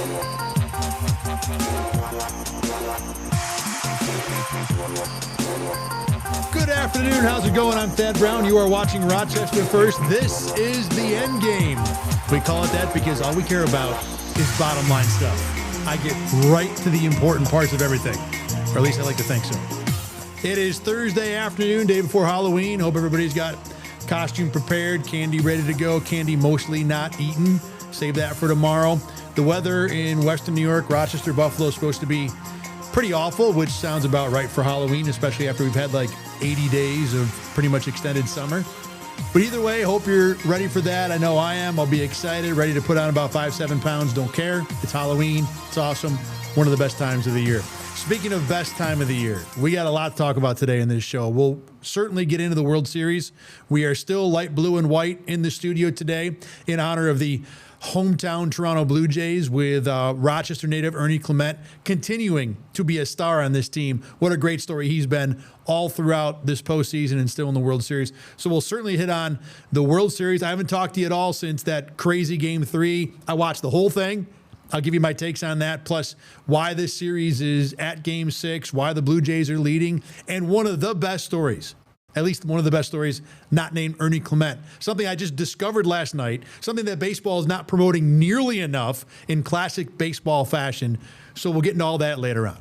Good afternoon. How's it going? I'm Thad Brown. You are watching Rochester First. This is the Endgame. We call it that because all we care about is bottom line stuff. I get right to the important parts of everything, or at least I like to think so. It is Thursday afternoon, day before Halloween. Hope everybody's got costume prepared, candy ready to go, candy mostly not eaten. Save that for tomorrow. The weather in Western New York, Rochester, Buffalo is supposed to be pretty awful, which sounds about right for Halloween, especially after we've had like 80 days of pretty much extended summer. But either way, hope you're ready for that. I know I am. I'll be excited, ready to put on about 5-7 pounds. Don't care. It's Halloween. It's awesome. One of the best times of the year. Speaking of best time of the year, we got a lot to talk about today in this show. We'll certainly get into the World Series. We are still light blue and white in the studio today in honor of the hometown Toronto Blue Jays, with Rochester native Ernie Clement continuing to be a star on this team. What a great story he's been all throughout this postseason and still in the World Series. So we'll certainly hit on the World Series. I haven't talked to you at all since that crazy Game 3. I watched the whole thing. I'll give you my takes on that, plus why this series is at Game 6, why the Blue Jays are leading, and one of the best stories, at least one of the best stories, not named Ernie Clement. Something I just discovered last night, something that baseball is not promoting nearly enough in classic baseball fashion. So we'll get into all that later on.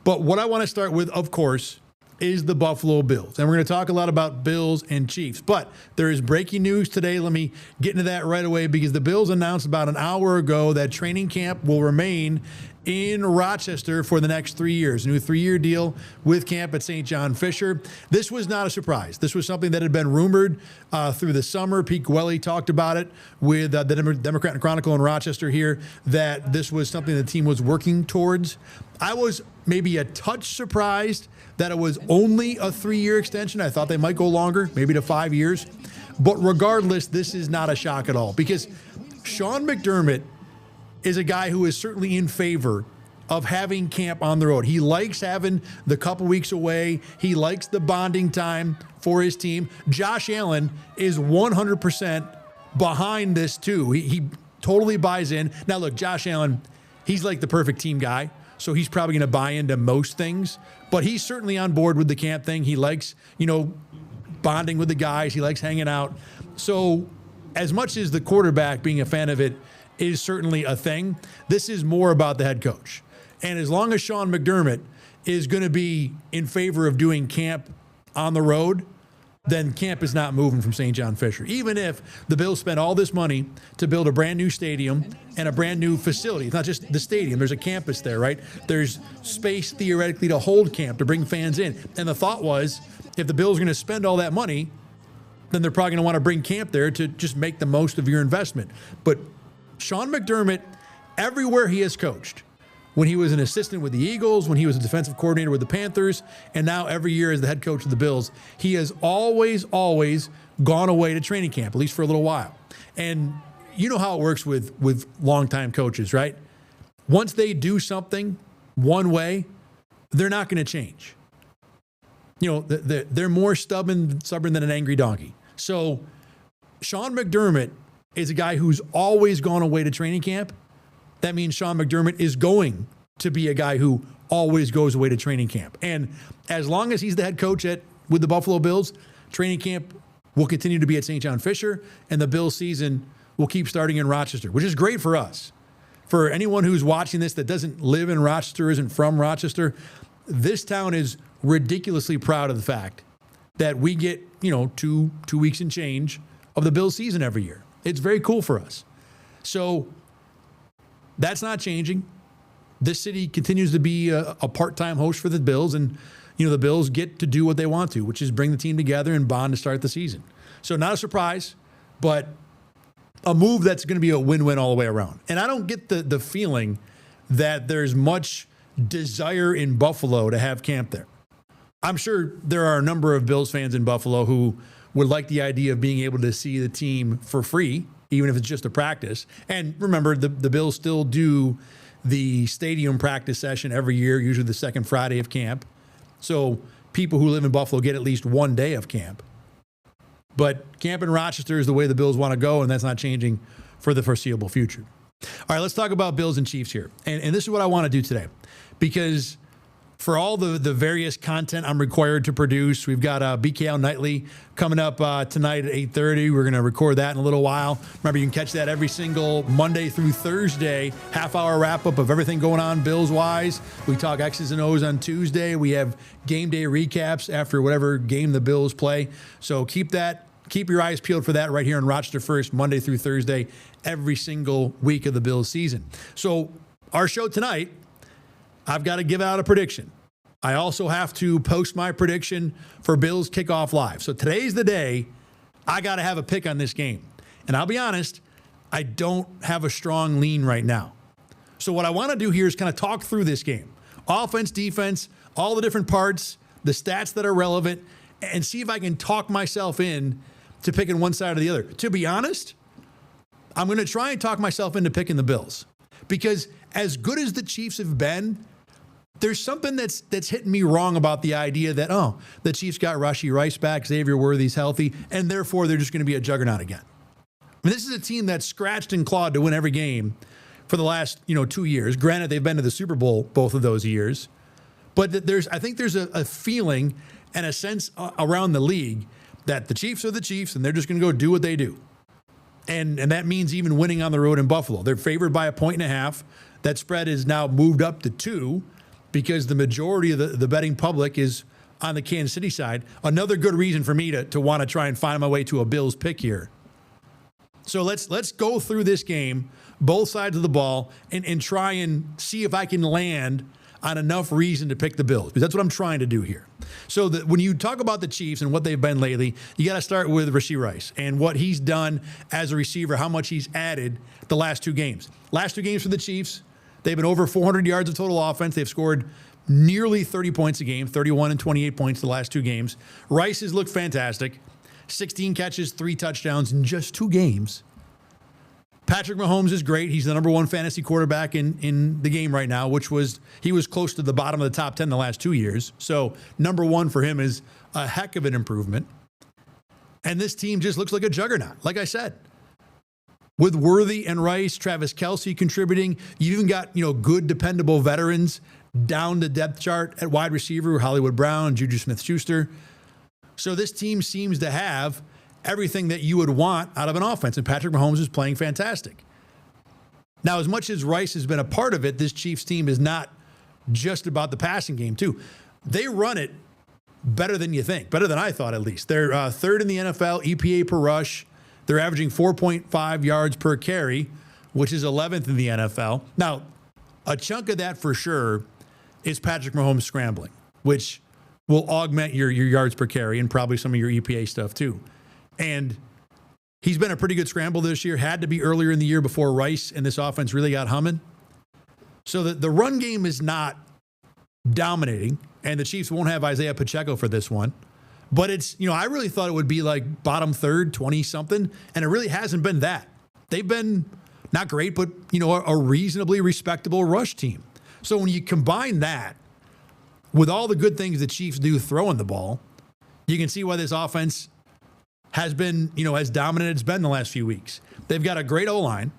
But what I want to start with, of course, is the Buffalo Bills. And we're going to talk a lot about Bills and Chiefs. But there is breaking news today. Let me get into that right away, because the Bills announced about an hour ago that training camp will remain in Rochester for the next 3 years. A new 3-year deal with camp at St. John Fisher. This was not a surprise. This was something that had been rumored through the summer. Pete Gwelly talked about it with the Democrat and Chronicle in Rochester here, that this was something the team was working towards. I was maybe a touch surprised that it was only a 3-year extension. I thought they might go longer, maybe to 5 years. But regardless, this is not a shock at all, because Sean McDermott is a guy who is certainly in favor of having camp on the road. He likes having the couple weeks away. He likes the bonding time for his team. Josh Allen is 100% behind this too. He totally buys in. Now look, Josh Allen, he's like the perfect team guy, so he's probably going to buy into most things, but he's certainly on board with the camp thing. He likes, bonding with the guys. He likes hanging out. So as much as the quarterback being a fan of it is certainly a thing, this is more about the head coach. And as long as Sean McDermott is going to be in favor of doing camp on the road, then camp is not moving from St. John Fisher. Even if the Bills spent all this money to build a brand new stadium and a brand new facility. It's not just the stadium. There's a campus there, right? There's space theoretically to hold camp, to bring fans in. And the thought was, if the Bills are going to spend all that money, then they're probably going to want to bring camp there to just make the most of your investment. But Sean McDermott, everywhere he has coached, when he was an assistant with the Eagles, when he was a defensive coordinator with the Panthers, and now every year as the head coach of the Bills, he has always gone away to training camp, at least for a little while. And you know how it works with longtime coaches, right? Once they do something one way, they're not going to change. They're more stubborn than an angry donkey. So Sean McDermott is a guy who's always gone away to training camp. That means Sean McDermott is going to be a guy who always goes away to training camp. And as long as he's the head coach with the Buffalo Bills, training camp will continue to be at St. John Fisher, and the Bills season will keep starting in Rochester, which is great for us. For anyone who's watching this that doesn't live in Rochester, isn't from Rochester, this town is ridiculously proud of the fact that we get, 2 weeks and change of the Bills season every year. It's very cool for us. So that's not changing. This city continues to be a part-time host for the Bills, and the Bills get to do what they want to, which is bring the team together and bond to start the season. So not a surprise, but a move that's going to be a win-win all the way around. And I don't get the feeling that there's much desire in Buffalo to have camp there. I'm sure there are a number of Bills fans in Buffalo who would like the idea of being able to see the team for free, even if it's just a practice. And remember, the Bills still do the stadium practice session every year, usually the second Friday of camp. So people who live in Buffalo get at least one day of camp. But camp in Rochester is the way the Bills want to go, and that's not changing for the foreseeable future. All right, let's talk about Bills and Chiefs here. And this is what I want to do today, because for all the various content I'm required to produce, we've got BKL Nightly coming up tonight at 8:30. We're going to record that in a little while. Remember, you can catch that every single Monday through Thursday, half-hour wrap-up of everything going on Bills-wise. We talk X's and O's on Tuesday. We have game day recaps after whatever game the Bills play. So keep your eyes peeled for that right here on Rochester First, Monday through Thursday, every single week of the Bills season. So our show tonight, I've got to give out a prediction. I also have to post my prediction for Bills Kickoff Live. So today's the day I got to have a pick on this game. And I'll be honest, I don't have a strong lean right now. So what I want to do here is kind of talk through this game. Offense, defense, all the different parts, the stats that are relevant, and see if I can talk myself in to picking one side or the other. To be honest, I'm going to try and talk myself into picking the Bills. Because as good as the Chiefs have been, there's something that's hitting me wrong about the idea that, the Chiefs got Rashee Rice back, Xavier Worthy's healthy, and therefore they're just going to be a juggernaut again. I mean, this is a team that's scratched and clawed to win every game for the last 2 years. Granted, they've been to the Super Bowl both of those years. But I think there's a feeling and a sense around the league that the Chiefs are the Chiefs and they're just going to go do what they do. And that means even winning on the road in Buffalo. They're favored by 1.5. That spread is now moved up to 2 because the majority of the betting public is on the Kansas City side. Another good reason for me to want to try and find my way to a Bills pick here. So let's go through this game, both sides of the ball, and try and see if I can land on enough reason to pick the Bills, because that's what I'm trying to do here. So when you talk about the Chiefs and what they've been lately, you got to start with Rashee Rice and what he's done as a receiver, how much he's added the last 2 games. Last 2 games for the Chiefs, they've been over 400 yards of total offense. They've scored nearly 30 points a game, 31 and 28 points the last 2 games. Rice has looked fantastic. 16 catches, 3 touchdowns in just 2 games. Patrick Mahomes is great. He's the number 1 fantasy quarterback in the game right now, he was close to the bottom of the top 10 the last 2 years. So number 1 for him is a heck of an improvement. And this team just looks like a juggernaut, like I said. With Worthy and Rice, Travis Kelce contributing, you even got, good, dependable veterans down the depth chart at wide receiver, Hollywood Brown, Juju Smith-Schuster. So this team seems to have everything that you would want out of an offense, and Patrick Mahomes is playing fantastic. Now, as much as Rice has been a part of it, this Chiefs team is not just about the passing game, too. They run it better than you think, better than I thought, at least. They're 3rd in the NFL, EPA per rush. They're averaging 4.5 yards per carry, which is 11th in the NFL. Now, a chunk of that for sure is Patrick Mahomes scrambling, which will augment your yards per carry and probably some of your EPA stuff, too. And he's been a pretty good scramble this year. Had to be earlier in the year before Rice and this offense really got humming. So the run game is not dominating, and the Chiefs won't have Isaiah Pacheco for this one. But it's, I really thought it would be like bottom 3rd, 20-something, and it really hasn't been that. They've been not great, but, a reasonably respectable rush team. So when you combine that with all the good things the Chiefs do throwing the ball, you can see why this offense has been, as dominant as it's been the last few weeks. They've got a great O-line.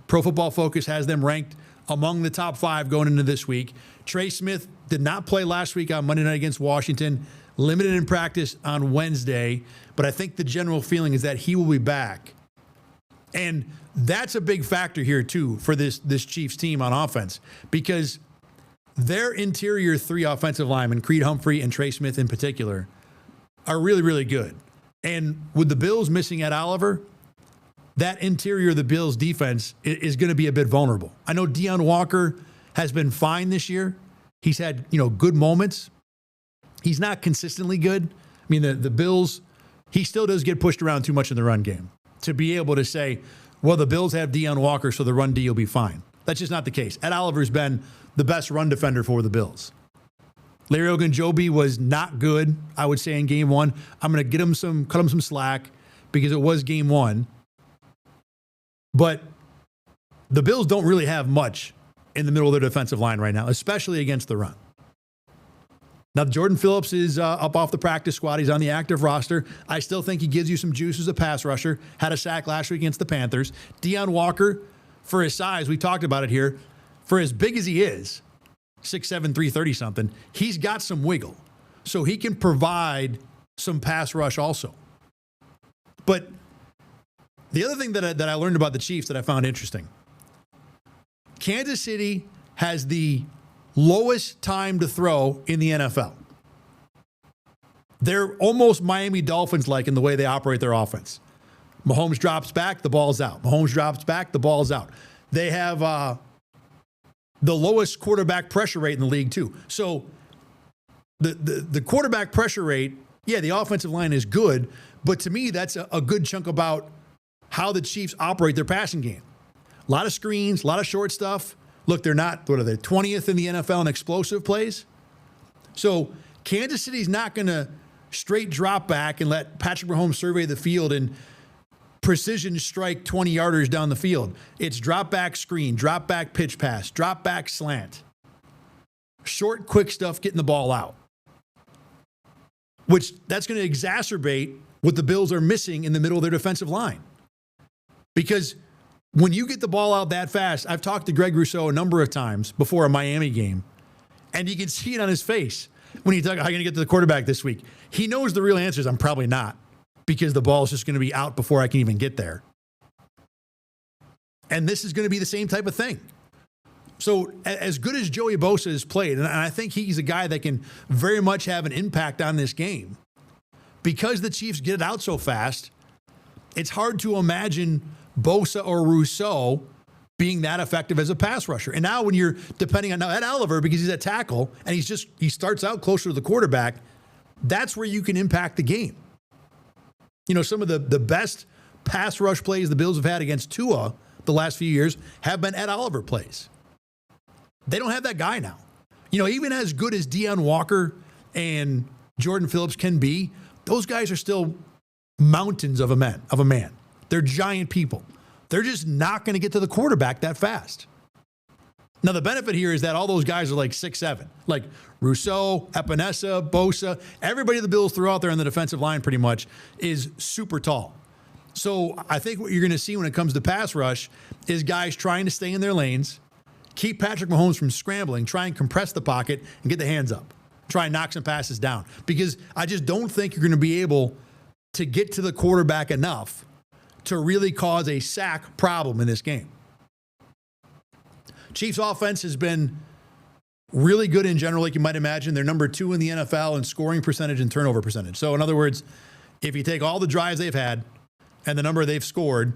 Pro Football Focus has them ranked among the top 5 going into this week. Trey Smith did not play last week on Monday night against Washington, limited in practice on Wednesday, but I think the general feeling is that he will be back. And that's a big factor here, too, for this Chiefs team on offense, because their interior 3 offensive linemen, Creed Humphrey and Trey Smith in particular, are really, really good. And with the Bills missing Ed Oliver, that interior of the Bills defense is going to be a bit vulnerable. I know Deion Walker has been fine this year. He's had, good moments. He's not consistently good. I mean, the Bills, he still does get pushed around too much in the run game to be able to say, well, the Bills have Deion Walker, so the run D will be fine. That's just not the case. Ed Oliver's been the best run defender for the Bills. Larry Ogunjobi was not good, I would say, in game 1. I'm going to cut him some slack because it was game 1. But the Bills don't really have much in the middle of their defensive line right now, especially against the run. Now, Jordan Phillips is up off the practice squad. He's on the active roster. I still think he gives you some juice as a pass rusher. Had a sack last week against the Panthers. Deion Walker, for his size, we talked about it here, for as big as he is, 6'7", 330 something, he's got some wiggle. So he can provide some pass rush also. But the other thing that I learned about the Chiefs that I found interesting, Kansas City has the lowest time to throw in the NFL. They're almost Miami Dolphins-like in the way they operate their offense. Mahomes drops back, the ball's out. Mahomes drops back, the ball's out. They have the lowest quarterback pressure rate in the league, too. So the quarterback pressure rate, yeah, the offensive line is good, but to me, that's a good chunk about how the Chiefs operate their passing game. A lot of screens, a lot of short stuff. Look, they're not, what are they, 20th in the NFL in explosive plays? So Kansas City's not going to straight drop back and let Patrick Mahomes survey the field and precision strike 20-yarders down the field. It's drop back screen, drop back pitch pass, drop back slant. Short, quick stuff, getting the ball out. Which that's going to exacerbate what the Bills are missing in the middle of their defensive line. Because when you get the ball out that fast, I've talked to Greg Rousseau a number of times before a Miami game, and you can see it on his face when he talks, how are you going to get to the quarterback this week? He knows the real answer is I'm probably not, because the ball is just going to be out before I can even get there. And this is going to be the same type of thing. So as good as Joey Bosa has played, and I think he's a guy that can very much have an impact on this game, because the Chiefs get it out so fast, it's hard to imagine Bosa or Rousseau being that effective as a pass rusher. And now when you're depending on Ed Oliver, because he's at tackle and he starts out closer to the quarterback, that's where you can impact the game. You know, some of the best pass rush plays the Bills have had against Tua the last few years have been Ed Oliver plays. They don't have that guy now. You know, even as good as Deion Walker and Jordan Phillips can be, those guys are still mountains of a man. They're giant people. They're just not going to get to the quarterback that fast. Now, the benefit here is that all those guys are like 6'7", like Rousseau, Epinesa, Bosa. Everybody the Bills threw out there on the defensive line pretty much is super tall. So I think what you're going to see when it comes to pass rush is guys trying to stay in their lanes, keep Patrick Mahomes from scrambling, try and compress the pocket and get the hands up. Try and knock some passes down. Because I just don't think you're going to be able to get to the quarterback enough to really cause a sack problem in this game. Chiefs offense has been really good in general, like you might imagine. They're number 2 in the NFL in scoring percentage and turnover percentage. So in other words, if you take all the drives they've had and the number they've scored,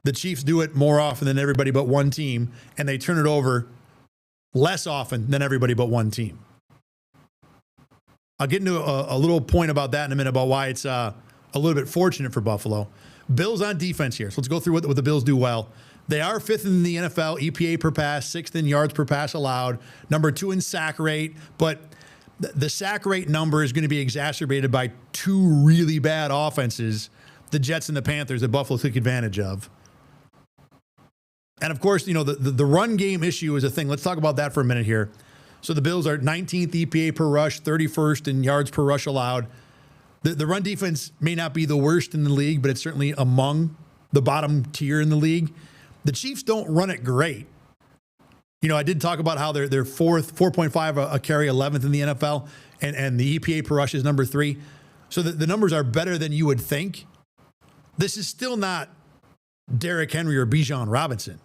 the Chiefs do it more often than everybody but one team, and they turn it over less often than everybody but one team. I'll get into a little point about that in a minute, about why it's a little bit fortunate for Buffalo. Bills on defense here. So let's go through what the Bills do well. They are 5th in the NFL, EPA per pass, 6th in yards per pass allowed, number 2 in sack rate, but the sack rate number is going to be exacerbated by 2 really bad offenses, the Jets and the Panthers, that Buffalo took advantage of. And of course, you know, the run game issue is a thing. Let's talk about that for a minute here. So the Bills are 19th EPA per rush, 31st in yards per rush allowed. The run defense may not be the worst in the league, but it's certainly among the bottom tier in the league. The Chiefs don't run it great. You know, I did talk about how they're 4.5 a carry, 11th in the NFL, and the EPA per rush is number 3. So the numbers are better than you would think. This is still not Derrick Henry or Bijan Robinson.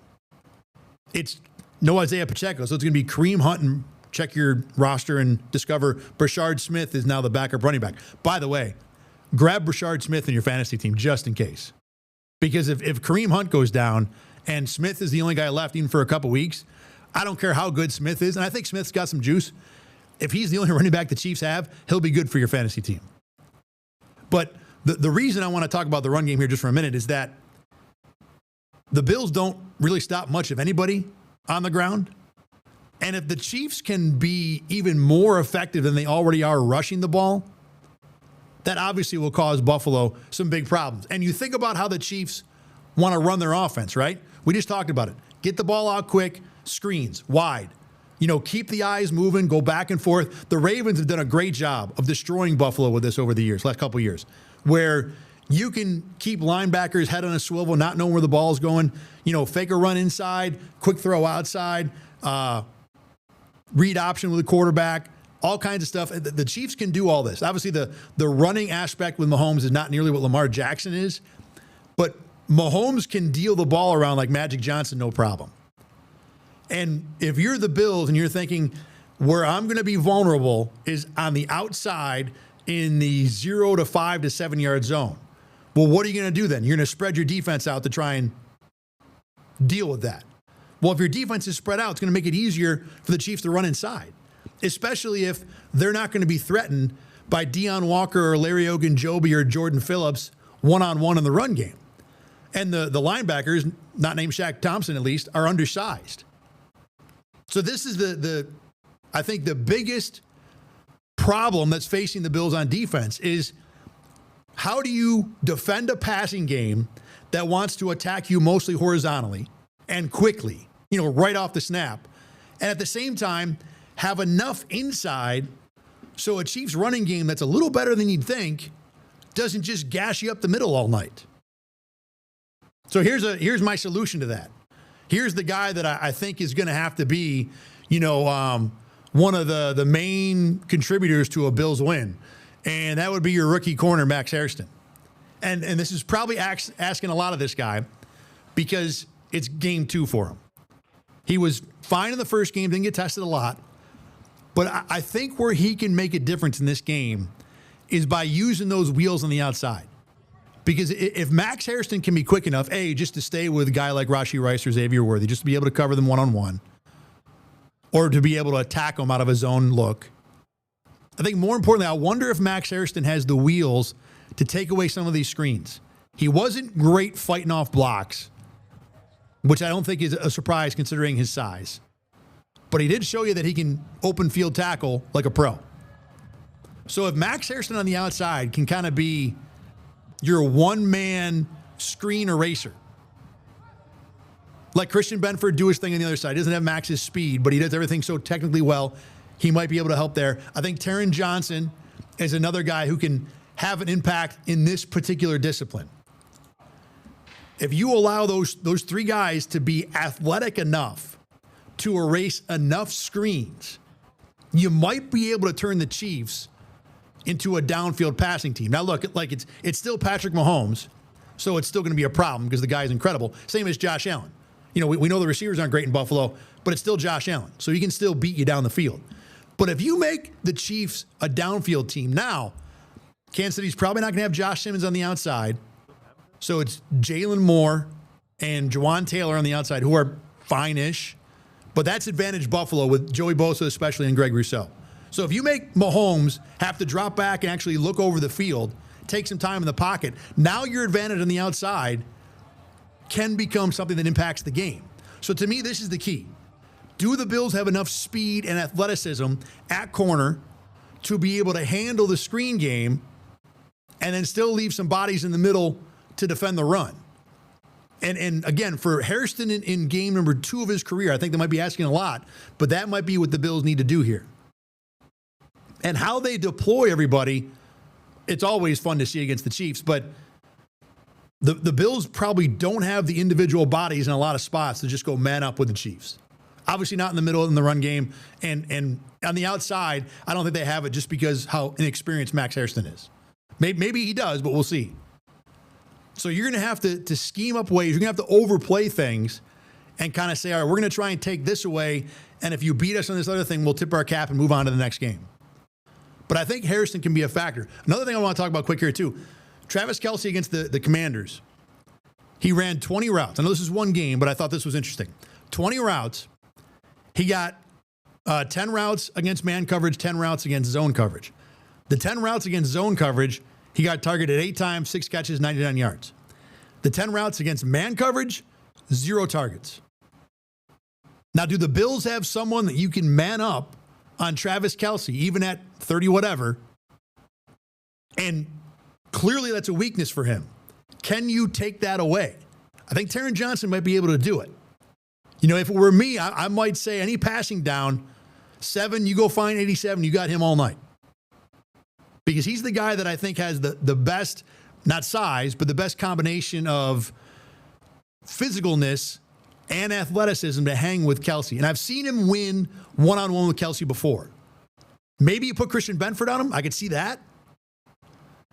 It's no Isaiah Pacheco, so it's going to be Kareem Hunt, and check your roster and discover Brashard Smith is now the backup running back. By the way, grab Brashard Smith in your fantasy team just in case. Because if Kareem Hunt goes down and Smith is the only guy left even for a couple weeks, I don't care how good Smith is, and I think Smith's got some juice. If he's the only running back the Chiefs have, he'll be good for your fantasy team. But the reason I want to talk about the run game here just for a minute is that the Bills don't really stop much of anybody on the ground. And if the Chiefs can be even more effective than they already are rushing the ball, that obviously will cause Buffalo some big problems. And you think about how the Chiefs want to run their offense, right? We just talked about it. Get the ball out quick, screens, wide. You know, keep the eyes moving, go back and forth. The Ravens have done a great job of destroying Buffalo with this over the years, last couple of years, where You can keep linebackers head on a swivel, not knowing where the ball's going. Fake a run inside, quick throw outside, read option with a quarterback, all kinds of stuff. The Chiefs can do all this. Obviously, the running aspect with Mahomes is not nearly what Lamar Jackson is, but Mahomes can deal the ball around like Magic Johnson, no problem. And if you're the Bills and you're thinking, where I'm going to be vulnerable is on the outside in the 0 to 5 to 7 yard zone. Well, what are you going to do then? You're going to spread your defense out to try and deal with that. Well, if your defense is spread out, it's going to make it easier for the Chiefs to run inside, especially if they're not going to be threatened by Deion Walker or Larry Ogunjobi or Jordan Phillips one-on-one in the run game. And the linebackers, not named Shaq Thompson at least, are undersized. So this is I think the biggest problem that's facing the Bills on defense is how do you defend a passing game that wants to attack you mostly horizontally and quickly, right off the snap, and at the same time have enough inside so a Chiefs running game that's a little better than you'd think doesn't just gash you up the middle all night. So here's my solution to that. Here's the guy that I think is going to have to be, one of the main contributors to a Bills win, and that would be your rookie corner, Max Hairston. And this is probably asking a lot of this guy because it's game 2 for him. He was fine in the first game, didn't get tested a lot, but I think where he can make a difference in this game is by using those wheels on the outside. Because if Max Hairston can be quick enough, just to stay with a guy like Rashee Rice or Xavier Worthy, just to be able to cover them one-on-one, or to be able to attack them out of a zone look. I think more importantly, I wonder if Max Hairston has the wheels to take away some of these screens. He wasn't great fighting off blocks, which I don't think is a surprise considering his size. But he did show you that he can open field tackle like a pro. So if Max Hairston on the outside can kind of be your one-man screen eraser, like Christian Benford do his thing on the other side. He doesn't have Max's speed, but he does everything so technically well. He might be able to help there. I think Taron Johnson is another guy who can have an impact in this particular discipline. If you allow those 3 guys to be athletic enough to erase enough screens, you might be able to turn the Chiefs into a downfield passing team. Now look, like it's still Patrick Mahomes, so it's still going to be a problem because the guy's incredible. Same as Josh Allen. We know the receivers aren't great in Buffalo, but it's still Josh Allen, so he can still beat you down the field. But if you make the Chiefs a downfield team now, Kansas City's probably not going to have Josh Simmons on the outside, so it's Jalen Moore and Juwan Taylor on the outside, who are fine-ish, but that's advantage Buffalo with Joey Bosa especially and Greg Rousseau. So if you make Mahomes have to drop back and actually look over the field, take some time in the pocket, now your advantage on the outside can become something that impacts the game. So to me, this is the key. Do the Bills have enough speed and athleticism at corner to be able to handle the screen game and then still leave some bodies in the middle to defend the run? And again, for Hairston in game number 2 of his career, I think they might be asking a lot, but that might be what the Bills need to do here. And how they deploy everybody, it's always fun to see against the Chiefs, but the Bills probably don't have the individual bodies in a lot of spots to just go man up with the Chiefs. Obviously not in the middle in the run game. And on the outside, I don't think they have it just because how inexperienced Max Hairston is. Maybe he does, but we'll see. So you're going to have to scheme up ways. You're going to have to overplay things and kind of say, all right, we're going to try and take this away, and if you beat us on this other thing, we'll tip our cap and move on to the next game. But I think Hairston can be a factor. Another thing I want to talk about quick here, too. Travis Kelce against the Commanders. He ran 20 routes. I know this is one game, but I thought this was interesting. 20 routes. He got 10 routes against man coverage, 10 routes against zone coverage. The 10 routes against zone coverage, he got targeted 8 times, 6 catches, 99 yards. The 10 routes against man coverage, 0 targets. Now, do the Bills have someone that you can man up on Travis Kelce, even at 30 whatever? And clearly that's a weakness for him. Can you take that away? I think Taron Johnson might be able to do it. If it were me, I might say any passing down, 7, you go find 87, you got him all night. Because he's the guy that I think has the best not size, but the best combination of physicalness and athleticism to hang with Kelce. And I've seen him win one-on-one with Kelce before. Maybe you put Christian Benford on him. I could see that.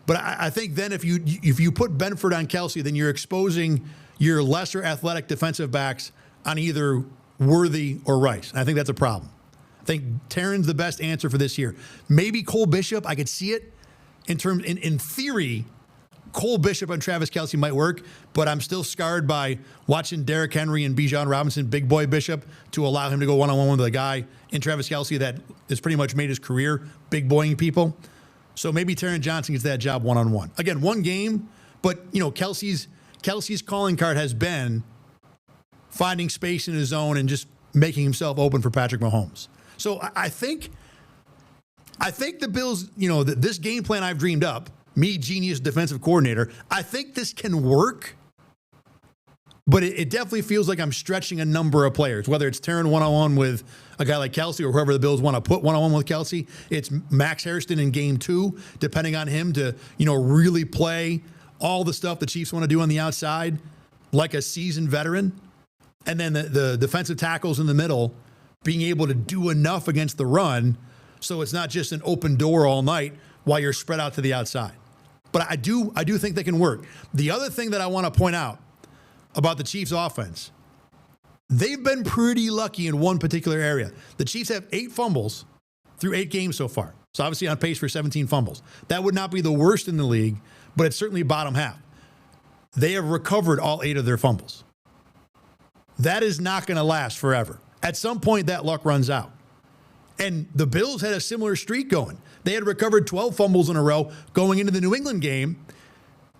But I think then if you put Benford on Kelce, then you're exposing your lesser athletic defensive backs on either Worthy or Rice. And I think that's a problem. I think Taryn's the best answer for this year. Maybe Cole Bishop. I could see it in theory. Cole Bishop and Travis Kelce might work, but I'm still scarred by watching Derrick Henry and Bijan Robinson, big boy Bishop, to allow him to go one-on-one with a guy in Travis Kelce that has pretty much made his career big boying people. So maybe Taron Johnson gets that job one-on-one. Again, one game, but Kelce's calling card has been finding space in his zone and just making himself open for Patrick Mahomes. So I think the Bills, this game plan I've dreamed up, me, genius defensive coordinator, I think this can work, but it definitely feels like I'm stretching a number of players, whether it's Taron one-on-one with a guy like Kelce or whoever the Bills want to put one-on-one with Kelce. It's Max Hairston in game 2, depending on him to, really play all the stuff the Chiefs want to do on the outside like a seasoned veteran. And then the defensive tackles in the middle being able to do enough against the run so it's not just an open door all night while you're spread out to the outside. But I do think they can work. The other thing that I want to point out about the Chiefs offense, they've been pretty lucky in one particular area. The Chiefs have 8 fumbles through 8 games so far. So obviously on pace for 17 fumbles. That would not be the worst in the league, but it's certainly bottom half. They have recovered all 8 of their fumbles. That is not going to last forever. At some point, that luck runs out. And the Bills had a similar streak going. They had recovered 12 fumbles in a row going into the New England game.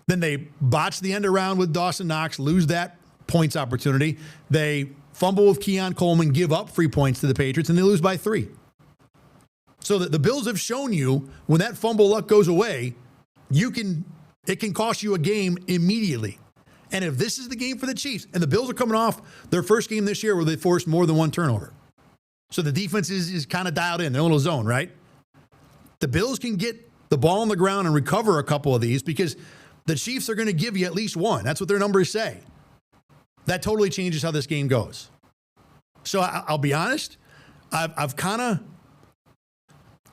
Then they botched the end around with Dawson Knox, lose that points opportunity. They fumble with Keon Coleman, give up free points to the Patriots, and they lose by 3. So the Bills have shown you when that fumble luck goes away, it can cost you a game immediately. And if this is the game for the Chiefs, and the Bills are coming off their first game this year where they forced more than one turnover. So the defense is kind of dialed in, their little zone, right? The Bills can get the ball on the ground and recover a couple of these because the Chiefs are going to give you at least one. That's what their numbers say. That totally changes how this game goes. So I'll be honest, I've kind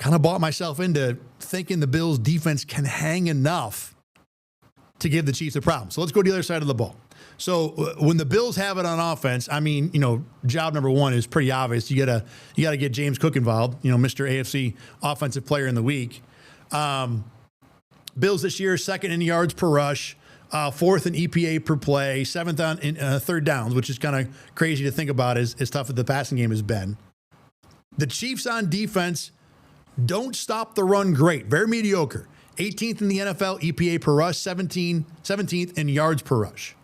of bought myself into thinking the Bills defense can hang enough to give the Chiefs a problem. So let's go to the other side of the ball. So when the Bills have it on offense, I mean, job number 1 is pretty obvious. You gotta get James Cook involved, Mr. AFC Offensive Player in the Week. Bills this year, 2nd in yards per rush, 4th in EPA per play, 7th on third downs, which is kind of crazy to think about as tough as the passing game has been. The Chiefs on defense don't stop the run great. Very mediocre. 18th in the NFL EPA per rush, 17th in yards per rush.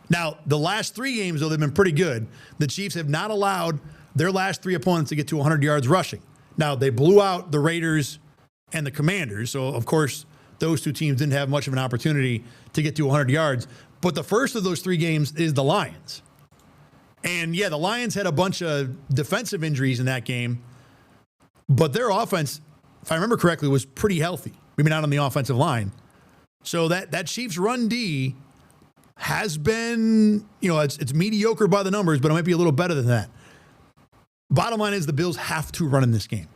Now, the last 3 games, though, they've been pretty good. The Chiefs have not allowed their last 3 opponents to get to 100 yards rushing. Now, they blew out the Raiders and the Commanders, so, of course, those 2 teams didn't have much of an opportunity to get to 100 yards. But the first of those 3 games is the Lions. And, yeah, the Lions had a bunch of defensive injuries in that game, but their offense, if I remember correctly, was pretty healthy. Maybe not on the offensive line. So that Chiefs run D has been, it's mediocre by the numbers, but it might be a little better than that. Bottom line is the Bills have to run in this game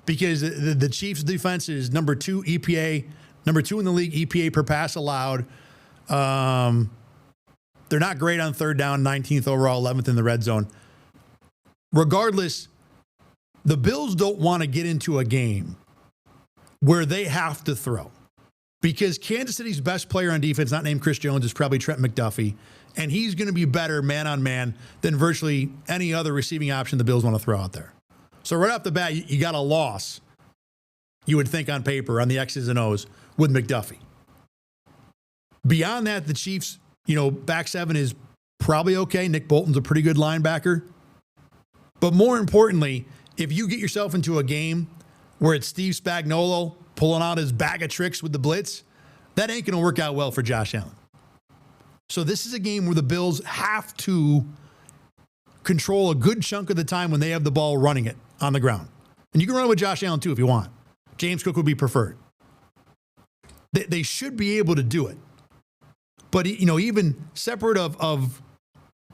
because the Chiefs defense is number 2 EPA, number 2 in the league EPA per pass allowed. They're not great on third down, 19th overall, 11th in the red zone. Regardless, the Bills don't want to get into a game where they have to throw because Kansas City's best player on defense, not named Chris Jones, is probably Trent McDuffie, and he's going to be better man-on-man than virtually any other receiving option the Bills want to throw out there. So right off the bat, you got a loss, you would think on paper, on the X's and O's with McDuffie. Beyond that, the Chiefs, back 7 is probably okay. Nick Bolton's a pretty good linebacker. But more importantly, if you get yourself into a game where it's Steve Spagnuolo pulling out his bag of tricks with the blitz, that ain't going to work out well for Josh Allen. So this is a game where the Bills have to control a good chunk of the time when they have the ball running it on the ground. And you can run it with Josh Allen too if you want. James Cook would be preferred. They should be able to do it. But, even separate of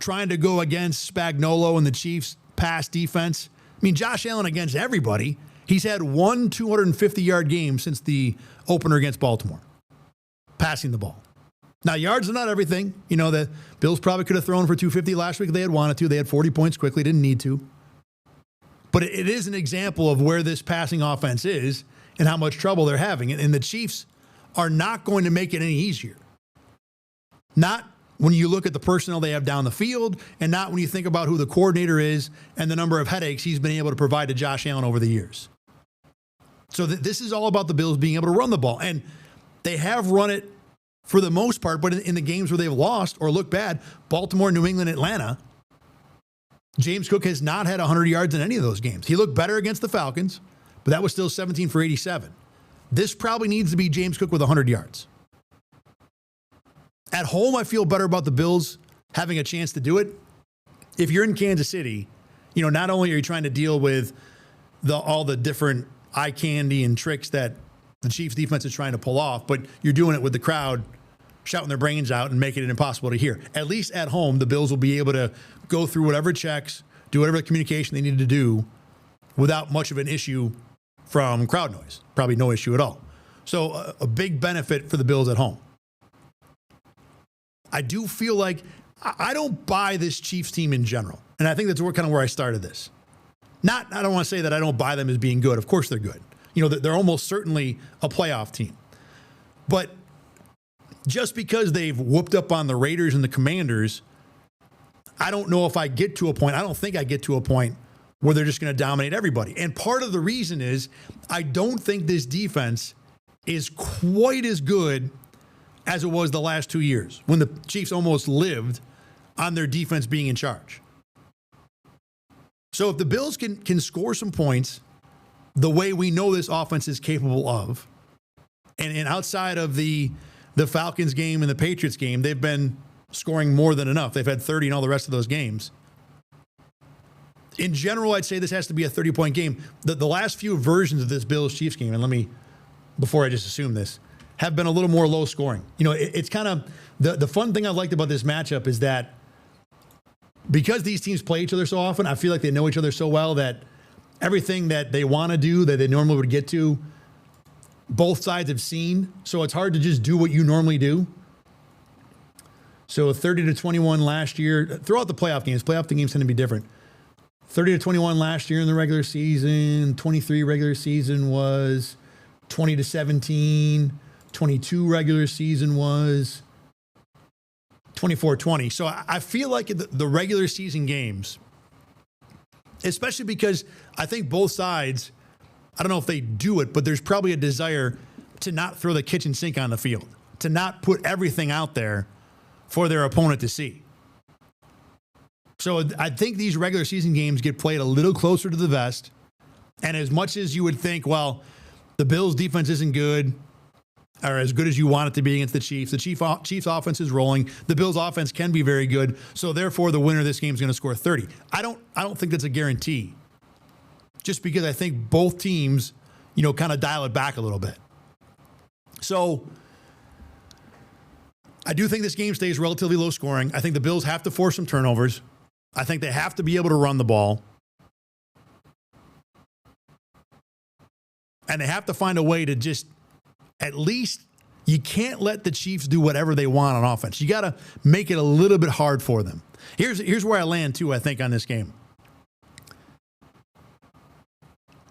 trying to go against Spagnuolo and the Chiefs' pass defense, Josh Allen against everybody, he's had one 250-yard game since the opener against Baltimore, passing the ball. Now, yards are not everything. The Bills probably could have thrown for 250 last week if they had wanted to. They had 40 points quickly, didn't need to. But it is an example of where this passing offense is and how much trouble they're having. And the Chiefs are not going to make it any easier. Not when you look at the personnel they have down the field, and not when you think about who the coordinator is and the number of headaches he's been able to provide to Josh Allen over the years. So this is all about the Bills being able to run the ball. And they have run it for the most part, but in the games where they've lost or looked bad, Baltimore, New England, Atlanta, James Cook has not had 100 yards in any of those games. He looked better against the Falcons, but that was still 17 for 87. This probably needs to be James Cook with 100 yards. At home, I feel better about the Bills having a chance to do it. If you're in Kansas City, not only are you trying to deal with all the different eye candy and tricks that the Chiefs defense is trying to pull off, but you're doing it with the crowd shouting their brains out and making it impossible to hear. At least at home, the Bills will be able to go through whatever checks, do whatever communication they need to do without much of an issue from crowd noise. Probably no issue at all. So a big benefit for the Bills at home. I do feel like I don't buy this Chiefs team in general. And I think that's kind of where I started this. I don't want to say that I don't buy them as being good. Of course they're good. They're almost certainly a playoff team. But just because they've whooped up on the Raiders and the Commanders, I don't know if I get to a point. I don't think I get to a point where they're just going to dominate everybody. And part of the reason is I don't think this defense is quite as good as it was the last 2 years when the Chiefs almost lived on their defense being in charge. So if the Bills can score some points the way we know this offense is capable of, and outside of the Falcons game and the Patriots game, they've been scoring more than enough. They've had 30 in all the rest of those games. In general, I'd say this has to be a 30-point game. The last few versions of this Bills-Chiefs game, and before I just assume this, have been a little more low scoring. It's kind of the fun thing I've liked about this matchup is that because these teams play each other so often, I feel like they know each other so well that everything that they want to do that they normally would get to, both sides have seen. So it's hard to just do what you normally do. So 30-21 last year, throughout the playoff games tend to be different. 30-21 last year in the regular season, 23 regular season was 20-17. 22 regular season was 24-20. So I feel like the regular season games, especially because I think both sides, I don't know if they do it, but there's probably a desire to not throw the kitchen sink on the field, to not put everything out there for their opponent to see. So I think these regular season games get played a little closer to the vest. And as much as you would think, well, the Bills defense isn't good, or as good as you want it to be against the Chiefs. The Chiefs offense is rolling. The Bills offense can be very good. So therefore, the winner of this game is going to score 30. I don't think that's a guarantee. Just because I think both teams, kind of dial it back a little bit. So I do think this game stays relatively low scoring. I think the Bills have to force some turnovers. I think they have to be able to run the ball. And they have to find a way to just, at least, you can't let the Chiefs do whatever they want on offense. You got to make it a little bit hard for them. Here's where I land, too, I think, on this game.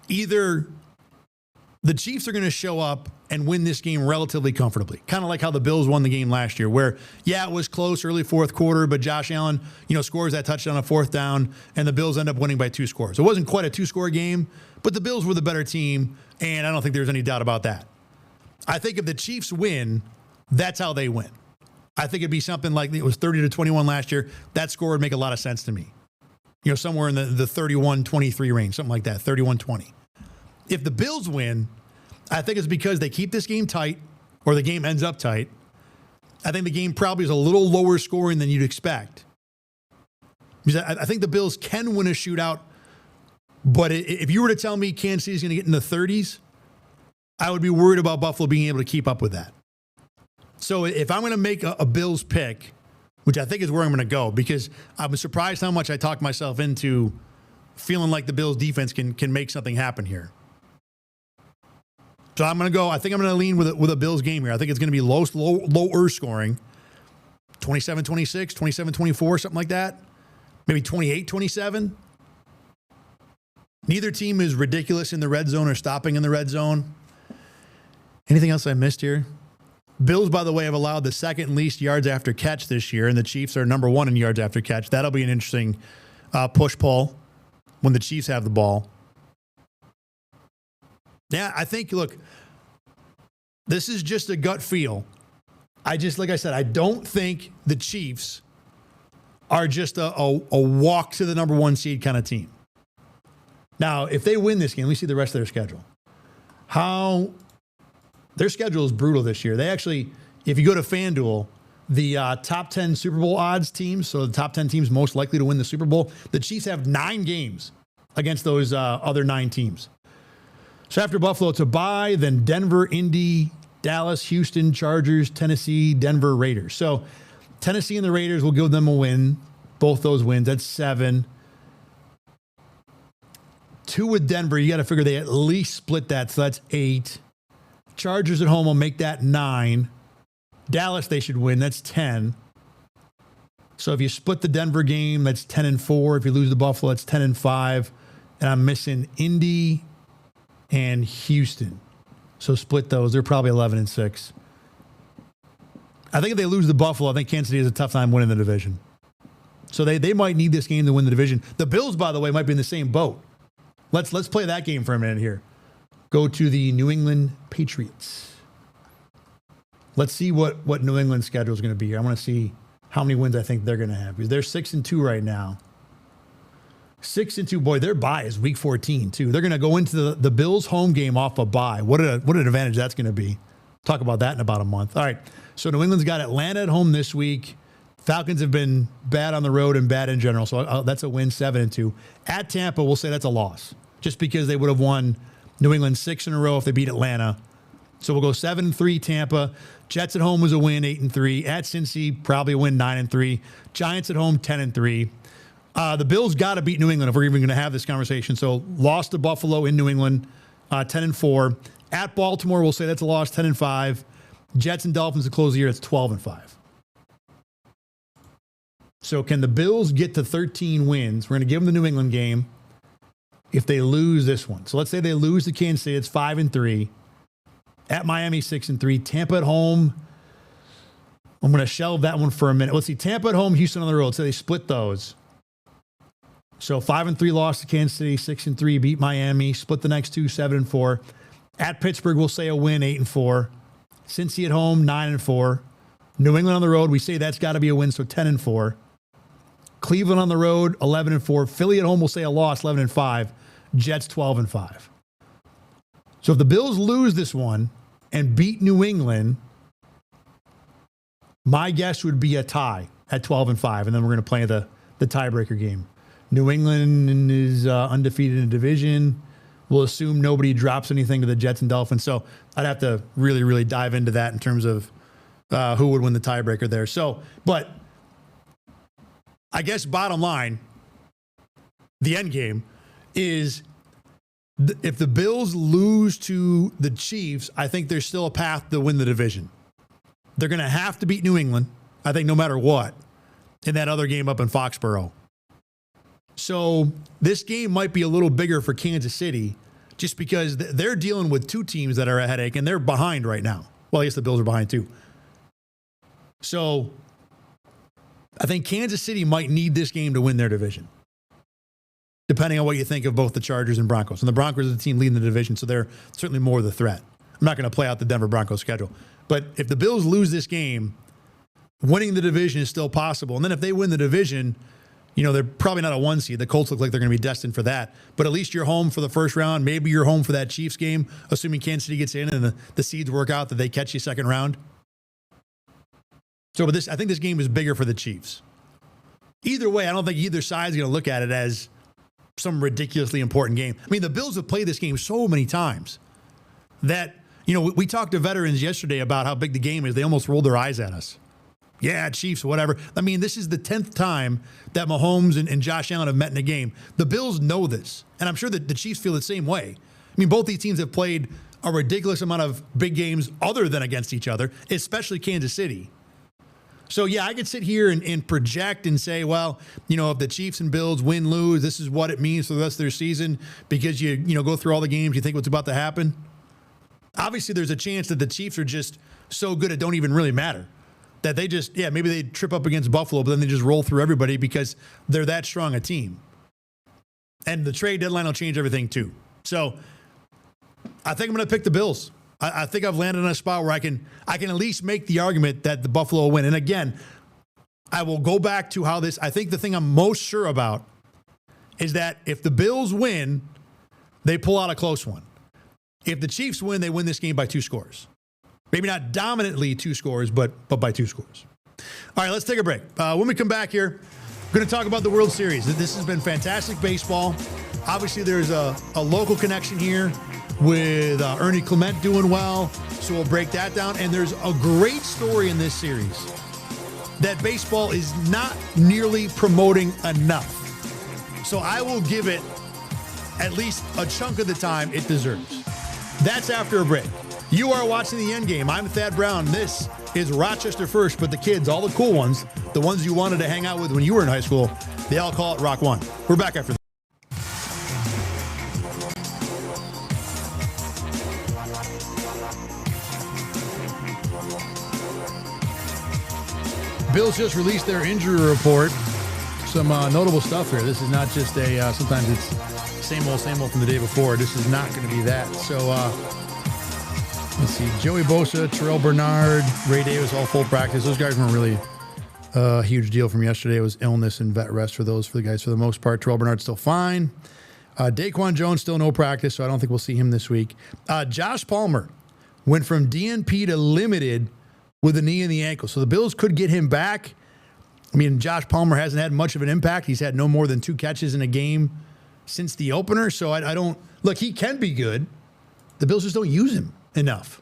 Either the Chiefs are going to show up and win this game relatively comfortably, kind of like how the Bills won the game last year, where, it was close early fourth quarter, but Josh Allen, scores that touchdown on fourth down, and the Bills end up winning by 2 scores. It wasn't quite a 2-score game, but the Bills were the better team, and I don't think there's any doubt about that. I think if the Chiefs win, that's how they win. I think it'd be something like it was 30-21 last year. That score would make a lot of sense to me. Somewhere in the 31-23 range, something like that, 31-20. If the Bills win, I think it's because they keep this game tight, or the game ends up tight. I think the game probably is a little lower scoring than you'd expect. Because I think the Bills can win a shootout, but if you were to tell me Kansas City is going to get in the 30s, I would be worried about Buffalo being able to keep up with that. So if I'm going to make a Bills pick, which I think is where I'm going to go, because I was surprised how much I talked myself into feeling like the Bills defense can make something happen here. So I'm going to go, I think I'm going to lean with a Bills game here. I think it's going to be lower scoring, 27-26, 27-24, something like that. Maybe 28-27. Neither team is ridiculous in the red zone or stopping in the red zone. Anything else I missed here? Bills, by the way, have allowed the second least yards after catch this year, and the Chiefs are number 1 in yards after catch. That'll be an interesting push-pull when the Chiefs have the ball. Yeah, I think, look, this is just a gut feel. Like I said, I don't think the Chiefs are just a walk to the number 1 seed kind of team. Now, if they win this game, let me see the rest of their schedule. Their schedule is brutal this year. They actually, if you go to FanDuel, the top 10 Super Bowl odds teams, so the top 10 teams most likely to win the Super Bowl, the Chiefs have 9 games against those other 9 teams. So after Buffalo, it's a bye, then Denver, Indy, Dallas, Houston, Chargers, Tennessee, Denver, Raiders. So Tennessee and the Raiders will give them a win. Both those wins, that's 7. 2 with Denver, you got to figure they at least split that, so that's 8. Chargers at home will make that 9. Dallas, they should win. That's 10. So if you split the Denver game, that's 10-4. If you lose the Buffalo, that's 10-5. And I'm missing Indy and Houston. So split those. They're probably 11-6. I think if they lose the Buffalo, I think Kansas City has a tough time winning the division. So they might need this game to win the division. The Bills, by the way, might be in the same boat. Let's play that game for a minute here. Go to the New England Patriots. Let's see what New England's schedule is going to be here. I want to see how many wins I think they're going to have, because they're 6-2 right now. 6-2, boy, their bye is week 14 too. They're going to go into the Bills home game off a bye. What an advantage that's going to be. Talk about that in about a month. All right, so New England's got Atlanta at home this week. Falcons have been bad on the road and bad in general, so that's a win, 7-2. At Tampa, we'll say that's a loss, just because they would have won New England 6 in a row if they beat Atlanta. So we'll go 7-3 Tampa. Jets at home was a win, 8-3. At Cincy, probably a win, 9-3. Giants at home, 10-3. The Bills got to beat New England if we're even going to have this conversation. So lost to Buffalo in New England, 10-4. At Baltimore, we'll say that's a loss, 10-5. Jets and Dolphins to close the year, it's 12-5. So can the Bills get to 13 wins? We're going to give them the New England game if they lose this one. So let's say they lose to Kansas City, it's 5-3. At Miami, 6-3. Tampa at home, I'm going to shelve that one for a minute. Let's see, Tampa at home, Houston on the road. So they split those. So 5-3 loss to Kansas City, 6-3 beat Miami, split the next 2, 7-4. At Pittsburgh, we'll say a win, 8-4. Cincy at home, 9-4. New England on the road, we say that's got to be a win, so 10-4. Cleveland on the road, 11-4. Philly at home, we'll say a loss, 11-5. Jets, 12-5. So if the Bills lose this one and beat New England, my guess would be a tie at 12-5, and then we're going to play the tiebreaker game. New England is undefeated in the division. We'll assume nobody drops anything to the Jets and Dolphins. So I'd have to really, really dive into that in terms of who would win the tiebreaker there. So, but I guess bottom line, the end game is if the Bills lose to the Chiefs, I think there's still a path to win the division. They're going to have to beat New England, I think, no matter what, in that other game up in Foxborough. So this game might be a little bigger for Kansas City just because they're dealing with 2 teams that are a headache, and they're behind right now. Well, I guess the Bills are behind too. So I think Kansas City might need this game to win their division, depending on what you think of both the Chargers and Broncos. And the Broncos are the team leading the division, so they're certainly more the threat. I'm not going to play out the Denver Broncos schedule. But if the Bills lose this game, winning the division is still possible. And then if they win the division, you know, they're probably not a 1 seed. The Colts look like they're going to be destined for that. But at least you're home for the first round. Maybe you're home for that Chiefs game, assuming Kansas City gets in and the seeds work out that they catch you second round. So I think this game is bigger for the Chiefs. Either way, I don't think either side is going to look at it as some ridiculously important game. I mean, the Bills have played this game so many times that You know, we talked to veterans yesterday about how big the game is. They almost rolled their eyes at us. Yeah, Chiefs, whatever. I mean, this is the 10th time that Mahomes and Josh Allen have met in a game. The Bills know this, and I'm sure that the Chiefs feel the same way. I mean, both these teams have played a ridiculous amount of big games other than against each other, especially Kansas City. So, yeah, I could sit here and project and say, well, you know, if the Chiefs and Bills win, lose, this is what it means for the rest of their season because you go through all the games, you think what's about to happen. Obviously, there's a chance that the Chiefs are just so good it don't even really matter. That they just, maybe they trip up against Buffalo, but then they just roll through everybody because they're that strong a team. And the trade deadline will change everything too. So I think I'm going to pick the Bills. I think I've landed on a spot where I can at least make the argument that the Buffalo will win. And again, I will go back to how I think the thing I'm most sure about is that if the Bills win, they pull out a close one. If the Chiefs win, they win this game by 2 scores. Maybe not dominantly 2 scores, but by 2 scores. All right, let's take a break. When we come back here, we're going to talk about the World Series. This has been fantastic baseball. Obviously, there's a local connection here with Ernie Clement doing well, so we'll break that down. And there's a great story in this series that baseball is not nearly promoting enough. So I will give it at least a chunk of the time it deserves. That's after a break. You are watching the Endgame. I'm Thad Brown. This is Rochester First, but the kids, all the cool ones, the ones you wanted to hang out with when you were in high school, they all call it Rock One. We're back after this. Bills just released their injury report. Some notable stuff here. This is not just sometimes it's same old from the day before. This is not going to be that. So, let's see. Joey Bosa, Terrell Bernard, Ray Davis, all full practice. Those guys weren't really a huge deal from yesterday. It was illness and vet rest for the guys for the most part. Terrell Bernard's still fine. Daquan Jones, still no practice, so I don't think we'll see him this week. Josh Palmer went from DNP to limited with a knee in the ankle. So the Bills could get him back. I mean, Josh Palmer hasn't had much of an impact. He's had no more than 2 catches in a game since the opener. So I don't – look, he can be good. The Bills just don't use him enough.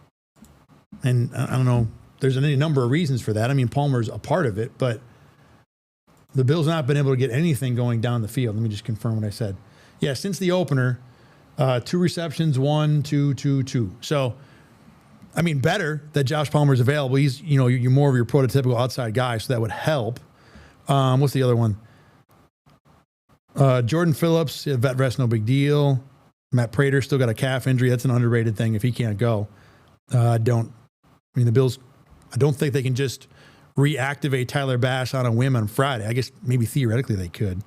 And I don't know. There's any number of reasons for that. I mean, Palmer's a part of it, but the Bills not been able to get anything going down the field. Let me just confirm what I said. Yeah, since the opener, 2 receptions, 1, 2, 2, 2. So, I mean, better that Josh Palmer's available. He's, you're more of your prototypical outside guy, so that would help. What's the other one? Jordan Phillips, vet rest, no big deal. Matt Prater still got a calf injury. That's an underrated thing if he can't go. The Bills, I don't think they can just reactivate Tyler Bass on a whim on Friday. I guess maybe theoretically they could.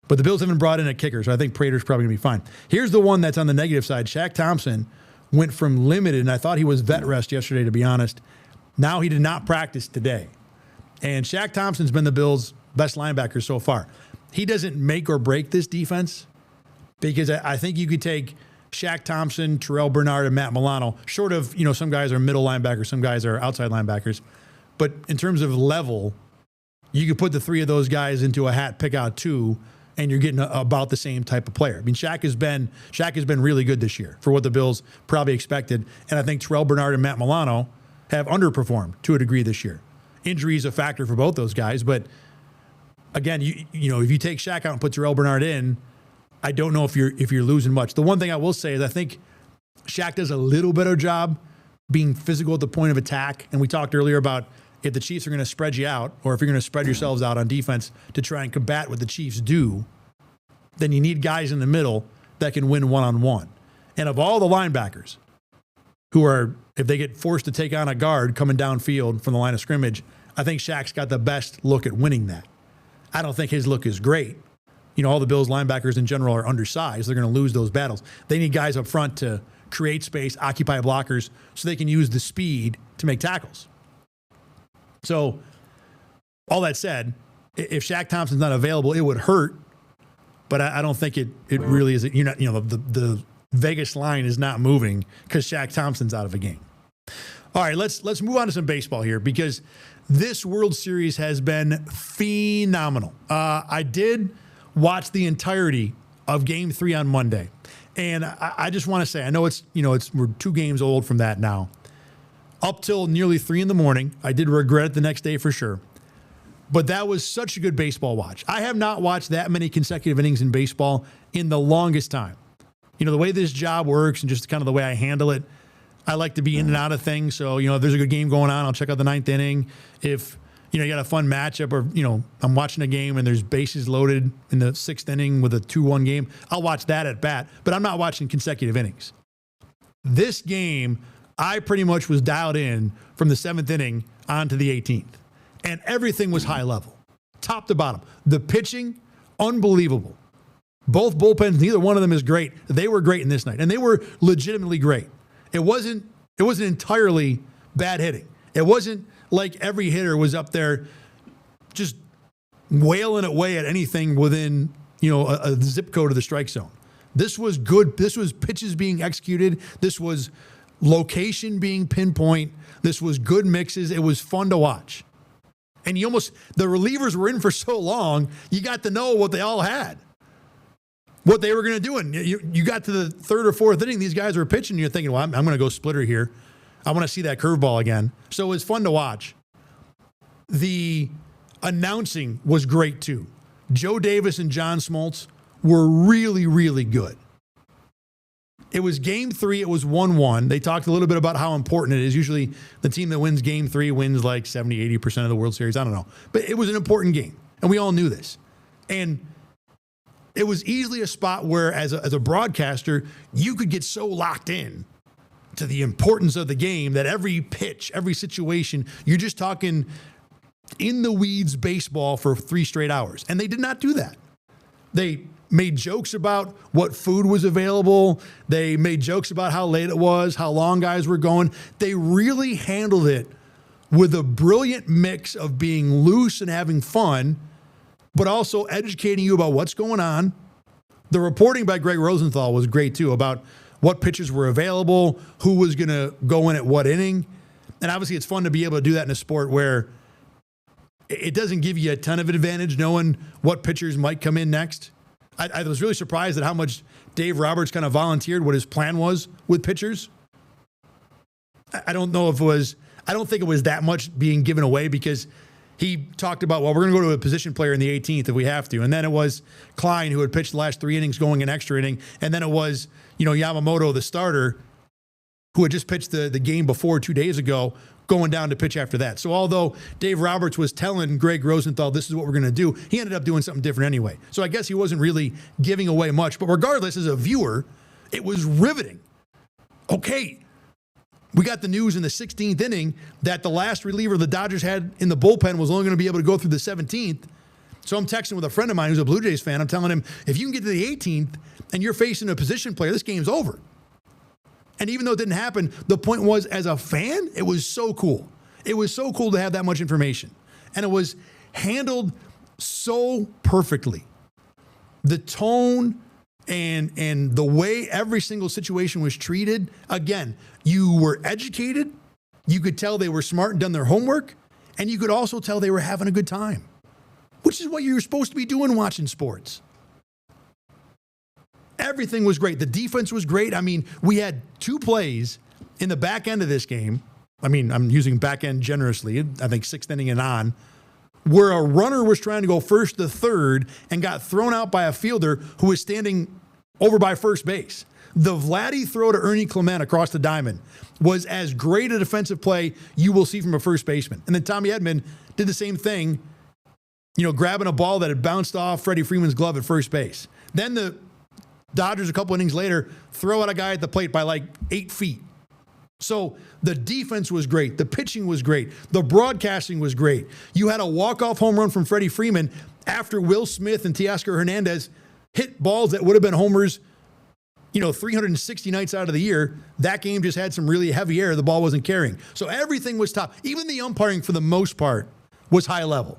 But the Bills haven't brought in a kicker, so I think Prater's probably going to be fine. Here's the one that's on the negative side. Shaq Thompson went from limited, and I thought he was vet rest yesterday, to be honest. Now he did not practice today. And Shaq Thompson's been the Bills' best linebacker so far. He doesn't make or break this defense because I think you could take Shaq Thompson, Terrell Bernard, and Matt Milano, short of, some guys are middle linebackers, some guys are outside linebackers. But in terms of level, you could put the 3 of those guys into a hat, pick out 2, and you're getting about the same type of player. I mean, Shaq has been really good this year for what the Bills probably expected. And I think Terrell Bernard and Matt Milano have underperformed to a degree this year. Injury is a factor for both those guys, but again, if you take Shaq out and put Terrell Bernard in, I don't know if you're losing much. The one thing I will say is I think Shaq does a little better job being physical at the point of attack. And we talked earlier about if the Chiefs are going to spread you out, or if you're going to spread yourselves out on defense to try and combat what the Chiefs do, then you need guys in the middle that can win one-on-one. And of all the linebackers who are, if they get forced to take on a guard coming downfield from the line of scrimmage, I think Shaq's got the best look at winning that. I don't think his look is great. All the Bills linebackers in general are undersized. They're going to lose those battles. They need guys up front to create space, occupy blockers, so they can use the speed to make tackles. So, all that said, if Shaq Thompson's not available, it would hurt. But I don't think it really is. The Vegas line is not moving because Shaq Thompson's out of a game. All right, let's move on to some baseball here because this World Series has been phenomenal. I did watch the entirety of Game 3 on Monday. And I just want to say, I know we're 2 games old from that now. Up till nearly 3 a.m, I did regret it the next day for sure. But that was such a good baseball watch. I have not watched that many consecutive innings in baseball in the longest time. The way this job works and just kind of the way I handle it, I like to be in and out of things. So, if there's a good game going on, I'll check out the 9th inning. If, you got a fun matchup or, I'm watching a game and there's bases loaded in the 6th inning with a 2-1 game, I'll watch that at bat, but I'm not watching consecutive innings. This game, I pretty much was dialed in from the 7th inning on to the 18th. And everything was high level, top to bottom. The pitching, unbelievable. Both bullpens, neither one of them is great. They were great in this night, and they were legitimately great. It wasn't entirely bad hitting. It wasn't like every hitter was up there just wailing away at anything within, a zip code of the strike zone. This was good. This was pitches being executed. This was location being pinpoint. This was good mixes. It was fun to watch. And the relievers were in for so long, you got to know what they all had, what they were going to do. And you got to the 3rd or 4th inning, these guys were pitching, and you're thinking, well, I'm going to go splitter here. I want to see that curveball again. So it was fun to watch. The announcing was great too. Joe Davis and John Smoltz were really, really good. It was game 3. It was 1-1. They talked a little bit about how important it is. Usually the team that wins game 3 wins like 70, 80% of the World Series. I don't know. But it was an important game, and we all knew this. And it was easily a spot where, as a broadcaster, you could get so locked in to the importance of the game that every pitch, every situation, you're just talking in the weeds baseball for 3 straight hours. And they did not do that. They made jokes about what food was available. They made jokes about how late it was, how long guys were going. They really handled it with a brilliant mix of being loose and having fun, but also educating you about what's going on. The reporting by Greg Rosenthal was great too, about what pitchers were available, who was going to go in at what inning. And obviously it's fun to be able to do that in a sport where it doesn't give you a ton of an advantage knowing what pitchers might come in next. I was really surprised at how much Dave Roberts kind of volunteered what his plan was with pitchers. I don't think it was that much being given away, because he talked about, well, we're going to go to a position player in the 18th if we have to. And then it was Klein, who had pitched the last 3 innings going an extra inning. And then it was, Yamamoto, the starter, who had just pitched the game before 2 days ago, going down to pitch after that. So although Dave Roberts was telling Greg Rosenthal, this is what we're going to do, he ended up doing something different anyway. So I guess he wasn't really giving away much. But regardless, as a viewer, it was riveting. Okay, we got the news in the 16th inning that the last reliever the Dodgers had in the bullpen was only going to be able to go through the 17th. So I'm texting with a friend of mine who's a Blue Jays fan. I'm telling him, if you can get to the 18th and you're facing a position player, this game's over. And even though it didn't happen, the point was, as a fan, it was so cool. It was so cool to have that much information. And it was handled so perfectly. The tone and the way every single situation was treated, again, you were educated, you could tell they were smart and done their homework, and you could also tell they were having a good time, which is what you're supposed to be doing watching sports. Everything was great. The defense was great. I mean, we had 2 plays in the back end of this game. I mean, I'm using back end generously. I think 6th inning and on, where a runner was trying to go first to third and got thrown out by a fielder who was standing over by first base. The Vladdy throw to Ernie Clement across the diamond was as great a defensive play you will see from a first baseman. And then Tommy Edman did the same thing, grabbing a ball that had bounced off Freddie Freeman's glove at first base. Then the Dodgers, a couple innings later, throw out a guy at the plate by like 8 feet. So the defense was great. The pitching was great. The broadcasting was great. You had a walk-off home run from Freddie Freeman after Will Smith and Teoscar Hernandez hit balls that would have been homers, 360 nights out of the year. That game just had some really heavy air. The ball wasn't carrying. So everything was top. Even the umpiring, for the most part, was high level.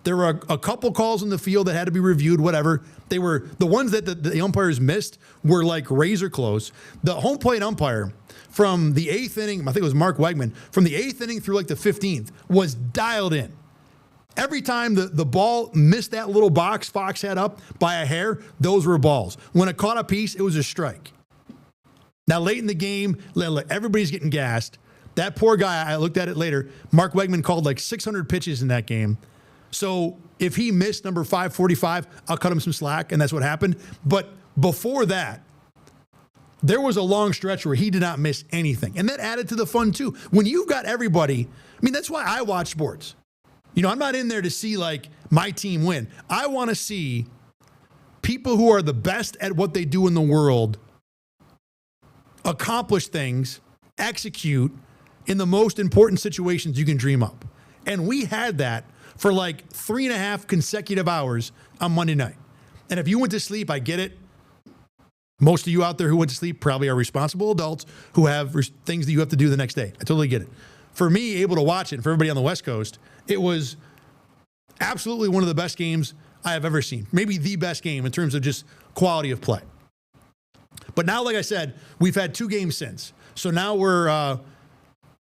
There were a couple calls in the field that had to be reviewed, whatever. They were the ones that the umpires missed were like razor close. The home plate umpire from the 8th inning, I think it was Mark Wegman, from the 8th inning through like the 15th was dialed in. Every time the ball missed that little box Fox had up by a hair, those were balls. When it caught a piece, it was a strike. Now, late in the game, everybody's getting gassed. That poor guy, I looked at it later, Mark Wegman called like 600 pitches in that game. So if he missed number 545, I'll cut him some slack, and that's what happened. But before that, there was a long stretch where he did not miss anything. And that added to the fun, too. When you've got everybody, I mean, that's why I watch sports. You know, I'm not in there to see, like, my team win. I want to see people who are the best at what they do in the world accomplish things, execute in the most important situations you can dream up. And we had that for like 3.5 consecutive hours on Monday night. And if you went to sleep, I get it. Most of you out there who went to sleep probably are responsible adults who have things that you have to do the next day. I totally get it. For me, able to watch it, and for everybody on the West Coast, it was absolutely one of the best games I have ever seen. Maybe the best game in terms of just quality of play. But now, like I said, we've had 2 games since. So now we're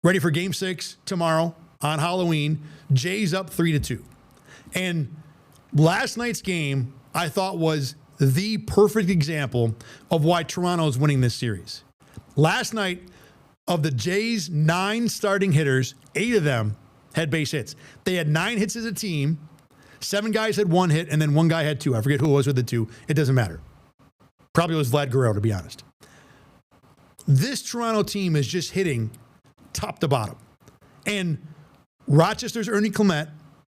ready for Game 6 tomorrow on Halloween. Jays up 3-2. And last night's game, I thought, was the perfect example of why Toronto is winning this series. Last night, of the Jays' 9 starting hitters, 8 of them had base hits. They had 9 hits as a team. 7 guys had 1 hit, and then 1 guy had 2. I forget who it was with the 2. It doesn't matter. Probably was Vlad Guerrero, to be honest. This Toronto team is just hitting top to bottom. And Rochester's Ernie Clement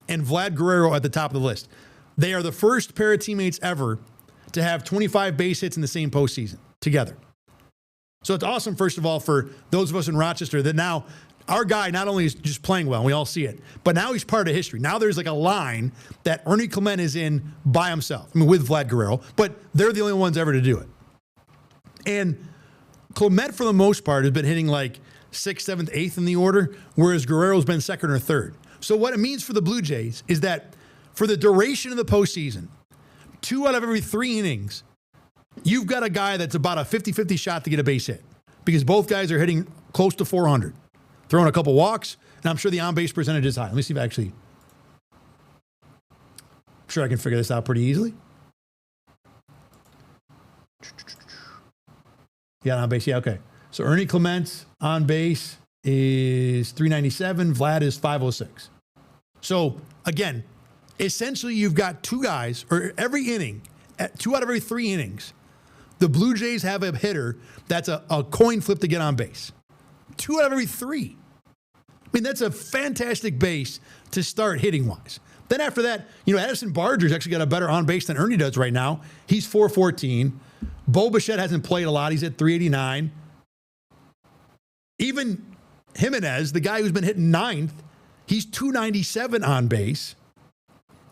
and Vlad Guerrero at the top of the list. They are the first pair of teammates ever to have 25 base hits in the same postseason together. So it's awesome, first of all, for those of us in Rochester that now our guy not only is just playing well, and we all see it, but now he's part of history. Now there's like a line that Ernie Clement is in by himself. I mean, with Vlad Guerrero, but they're the only ones ever to do it. And Clement, for the most part, has been hitting like 6th, 7th, 8th in the order, whereas Guerrero's been 2nd or 3rd. So what it means for the Blue Jays is that for the duration of the postseason, 2 out of every 3 innings, you've got a guy that's about a 50-50 shot to get a base hit because both guys are hitting close to 400, throwing a couple walks, and I'm sure the on-base percentage is high. Let me see if I'm sure I can figure this out pretty easily. Yeah, on base. Yeah, okay. So Ernie Clement's on base is 397. Vlad is 506. So again, essentially you've got 2 guys, or every inning, 2 out of every 3 innings, the Blue Jays have a hitter that's a coin flip to get on base. 2 out of every 3. I mean, that's a fantastic base to start hitting-wise. Then after that, you know, Addison Barger's actually got a better on base than Ernie does right now. He's 414. Bo Bichette hasn't played a lot. He's at 389. Even Jimenez, the guy who's been hitting 9th, he's 297 on base.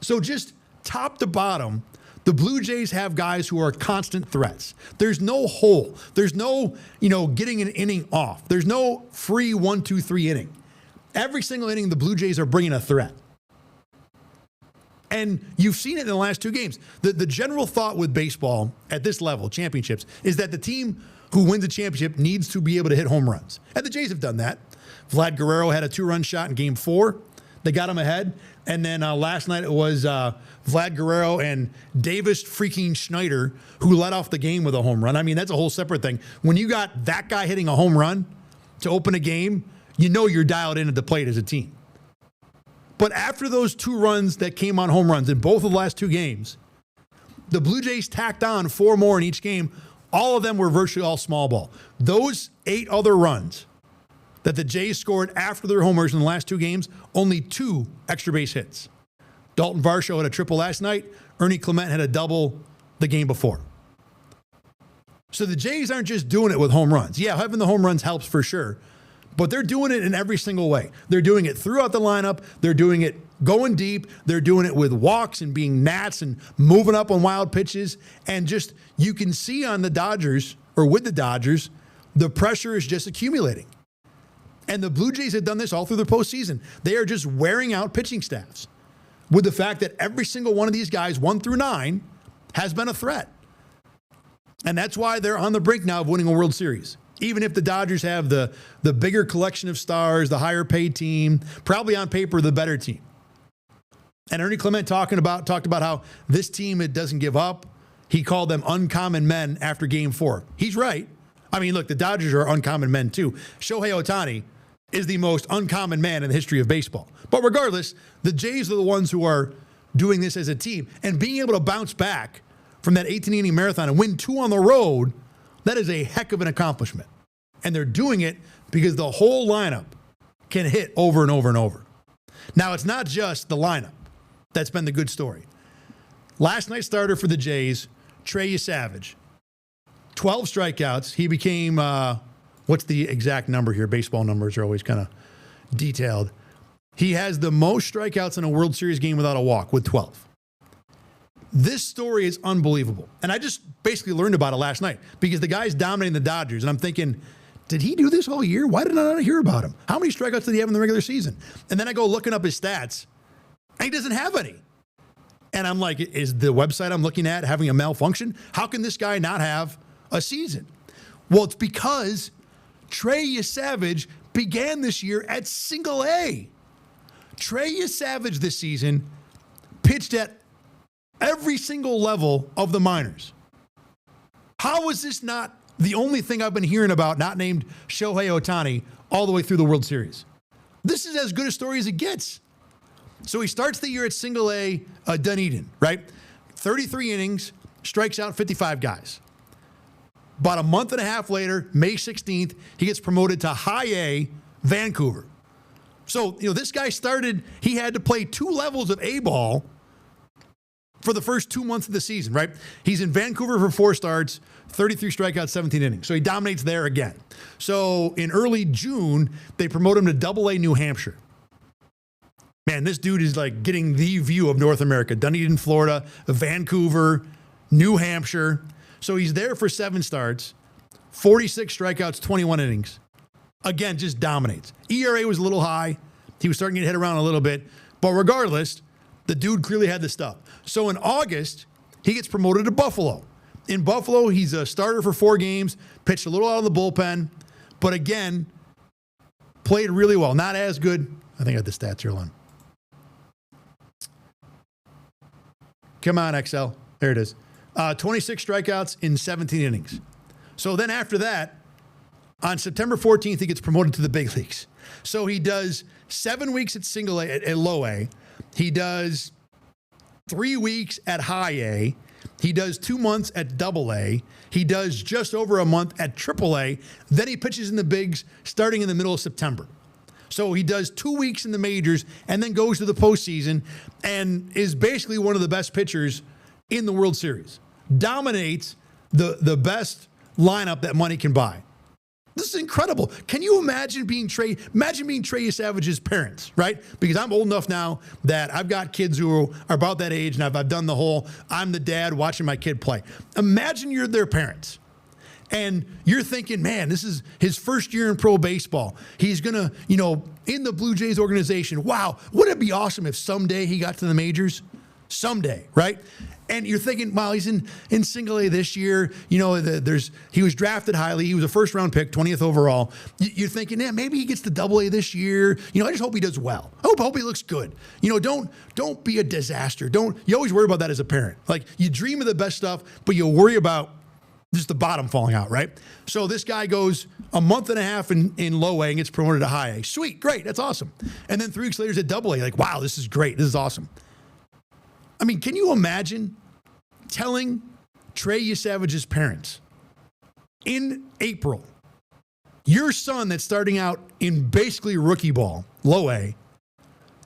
So just top to bottom, the Blue Jays have guys who are constant threats. There's no hole. There's no, getting an inning off. There's no free 1, 2, 3 inning. Every single inning, the Blue Jays are bringing a threat. And you've seen it in the last 2 games. The general thought with baseball at this level, championships, is that the team who wins a championship needs to be able to hit home runs. And the Jays have done that. Vlad Guerrero had a 2-run shot in Game 4. They got him ahead. And then last night it was Vlad Guerrero and Davis freaking Schneider who led off the game with a home run. I mean, that's a whole separate thing. When you got that guy hitting a home run to open a game, you know you're dialed in at the plate as a team. But after those 2 runs that came on home runs in both of the last 2 games, the Blue Jays tacked on 4 more in each game. All of them were virtually all small ball. Those 8 other runs that the Jays scored after their homers in the last 2 games, only 2 extra base hits. Dalton Varsho had a triple last night. Ernie Clement had a double the game before. So the Jays aren't just doing it with home runs. Yeah, having the home runs helps for sure, but they're doing it in every single way. They're doing it throughout the lineup. They're doing it going deep. They're doing it with walks and being gnats and moving up on wild pitches. And just, you can see on the Dodgers, or with the Dodgers, the pressure is just accumulating. And the Blue Jays have done this all through the postseason. They are just wearing out pitching staffs with the fact that every single one of these guys, 1 through 9, has been a threat. And that's why they're on the brink now of winning a World Series. Even if the Dodgers have the bigger collection of stars, the higher paid team, probably on paper the better team. And Ernie Clement talked about how this team, it doesn't give up. He called them uncommon men after game 4. He's right. I mean, look, the Dodgers are uncommon men too. Shohei Ohtani is the most uncommon man in the history of baseball. But regardless, the Jays are the ones who are doing this as a team. And being able to bounce back from that 18-inning marathon and win 2 on the road, that is a heck of an accomplishment. And they're doing it because the whole lineup can hit over and over and over. Now, it's not just the lineup that's been the good story. Last night's starter for the Jays, Trey Savage, 12 strikeouts. He became, what's the exact number here? Baseball numbers are always kind of detailed. He has the most strikeouts in a World Series game without a walk with 12. This story is unbelievable. And I just basically learned about it last night because the guy's dominating the Dodgers. And I'm thinking, did he do this all year? Why did I not hear about him? How many strikeouts did he have in the regular season? And then I go looking up his stats, and he doesn't have any. And I'm like, is the website I'm looking at having a malfunction? How can this guy not have a season? Well, it's because Trey Savage began this year at single A. Trey Savage this season pitched at every single level of the minors. How is this not the only thing I've been hearing about, not named Shohei Ohtani, all the way through the World Series? This is as good a story as it gets. So he starts the year at single A, Dunedin, right? 33 innings, strikes out 55 guys. About a month and a half later, May 16th, he gets promoted to high A, Vancouver. So, this guy started, he had to play 2 levels of A ball for the first 2 months of the season, right? He's in Vancouver for 4 starts, 33 strikeouts, 17 innings. So he dominates there again. So in early June, they promote him to Double A New Hampshire. Man, this dude is like getting the view of North America. Dunedin, Florida, Vancouver, New Hampshire. So he's there for 7 starts, 46 strikeouts, 21 innings. Again, just dominates. ERA was a little high. He was starting to get hit around a little bit. But regardless, the dude clearly had the stuff. So in August, he gets promoted to Buffalo. In Buffalo, he's a starter for 4 games, pitched a little out of the bullpen, but again, played really well. Not as good. I think I have the stats here, Lon. Come on, XL. There it is. 26 strikeouts in 17 innings. So then after that, on September 14th, he gets promoted to the big leagues. So he does 7 weeks at single A, at low A. He does 3 weeks at high A. He does 2 months at double A. He does just over a month at triple A. Then he pitches in the bigs starting in the middle of September. So he does 2 weeks in the majors and then goes to the postseason and is basically one of the best pitchers in the World Series. Dominates the best lineup that money can buy. This is incredible. Can you imagine being Trey Savage's parents, right? Because I'm old enough now that I've got kids who are about that age, and I've done the whole, I'm the dad watching my kid play. Imagine you're their parents, and you're thinking, man, this is his first year in pro baseball. He's going to, in the Blue Jays organization. Wow, wouldn't it be awesome if someday he got to the majors? Someday, right? And you're thinking, wow, he's in single A this year. He was drafted highly. He was a first-round pick, 20th overall. You're thinking, yeah, maybe he gets to double A this year. I just hope he does well. I hope he looks good. Don't be a disaster. You always worry about that as a parent. Like, you dream of the best stuff, but you worry about just the bottom falling out, right? So this guy goes a month and a half in low A and gets promoted to high A. Sweet, great, that's awesome. And then 3 weeks later, he's at double A. Like, wow, this is great. This is awesome. I mean, can you imagine telling Trey Savage's parents in April, your son that's starting out in basically rookie ball, low A,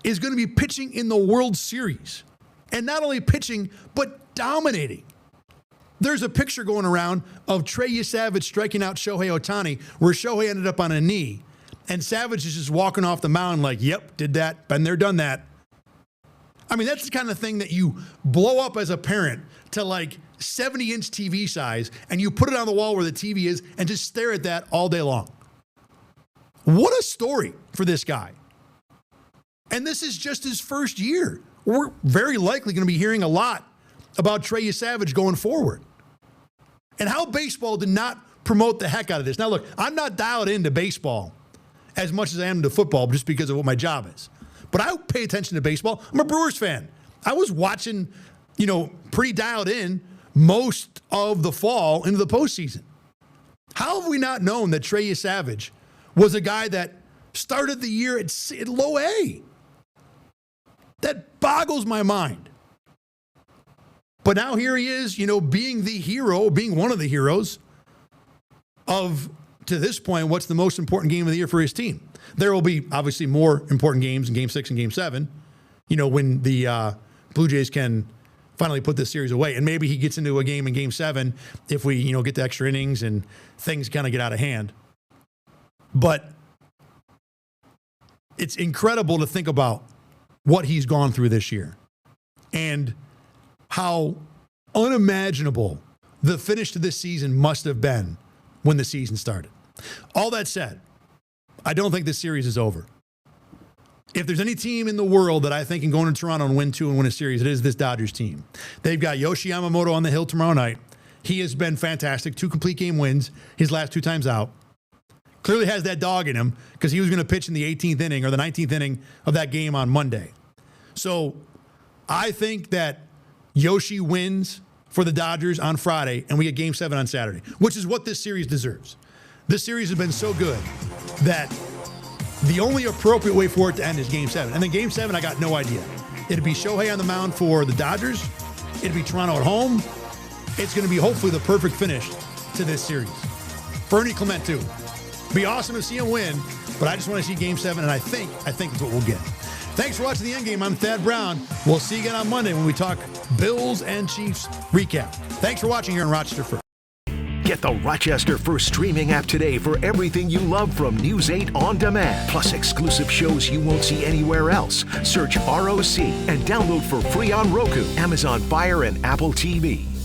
is going to be pitching in the World Series? And not only pitching, but dominating. There's a picture going around of Trey Savage striking out Shohei Ohtani, where Shohei ended up on a knee. And Savage is just walking off the mound like, yep, did that, been there, done that. I mean, that's the kind of thing that you blow up as a parent to like 70-inch TV size, and you put it on the wall where the TV is and just stare at that all day long. What a story for this guy. And this is just his first year. We're very likely going to be hearing a lot about Trey Savage going forward. And how baseball did not promote the heck out of this. Now, look, I'm not dialed into baseball as much as I am into football just because of what my job is. But I pay attention to baseball. I'm a Brewers fan. I was watching, pretty dialed in most of the fall into the postseason. How have we not known that Trey Savage was a guy that started the year at low A? That boggles my mind. But now here he is, being the hero, being one of the heroes of, to this point, what's the most important game of the year for his team. There will be obviously more important games in Game 6 and Game 7, when the Blue Jays can finally put this series away. And maybe he gets into a game in Game 7 if we, get the extra innings and things kind of get out of hand. But it's incredible to think about what he's gone through this year and how unimaginable the finish to this season must have been when the season started. All that said, I don't think this series is over. If there's any team in the world that I think can go into Toronto and win 2 and win a series, it is this Dodgers team. They've got Yoshi Yamamoto on the hill tomorrow night. He has been fantastic. 2 complete game wins his last 2 times out. Clearly has that dog in him because he was going to pitch in the 18th inning or the 19th inning of that game on Monday. So I think that Yoshi wins for the Dodgers on Friday, and we get Game 7 on Saturday, which is what this series deserves. This series has been so good that the only appropriate way for it to end is Game 7. And then Game 7, I got no idea. It'd be Shohei on the mound for the Dodgers. It'd be Toronto at home. It's going to be hopefully the perfect finish to this series. Fernie Clement, too. Be awesome to see him win, but I just want to see Game 7, and I think that's what we'll get. Thanks for watching the Endgame. I'm Thad Brown. We'll see you again on Monday when we talk Bills and Chiefs recap. Thanks for watching here in Rochester First. Get the Rochester First streaming app today for everything you love from News 8 On Demand, plus exclusive shows you won't see anywhere else. Search ROC and download for free on Roku, Amazon Fire, and Apple TV.